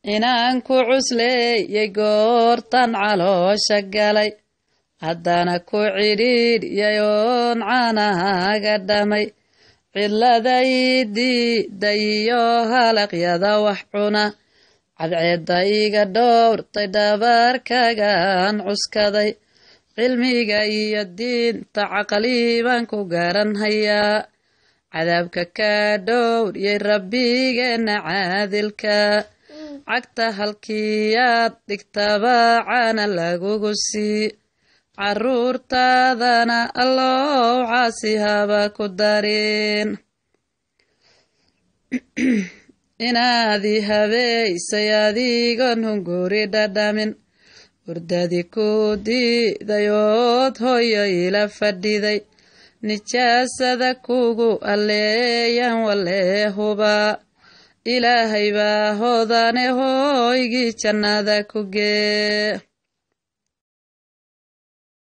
inaan ku cusleeyey goortan caloosha galay haddana ku cidhiidhyayoon caanahaaga dhamay cidladaydiidayo halaqyada wax cuna cadceedda iga dhowrtay dhabarkagaan cuskaday cilmiga iyo diinta caqli baan ku garanhayaa cadaabka kaa dhowryay rabbigeenna caadilka cagta halkiyaad dhigtaba caana lagugu sii carruurtaadana allow caasi haba ku darin inaadii habeysay adigoon hunguri dhadhamin hurdadii ku diidayood hooyo ila fadhiday nijaasada kugu alleeyan walee hubaa ilaahay baa hoodane hooygii jannada ku gee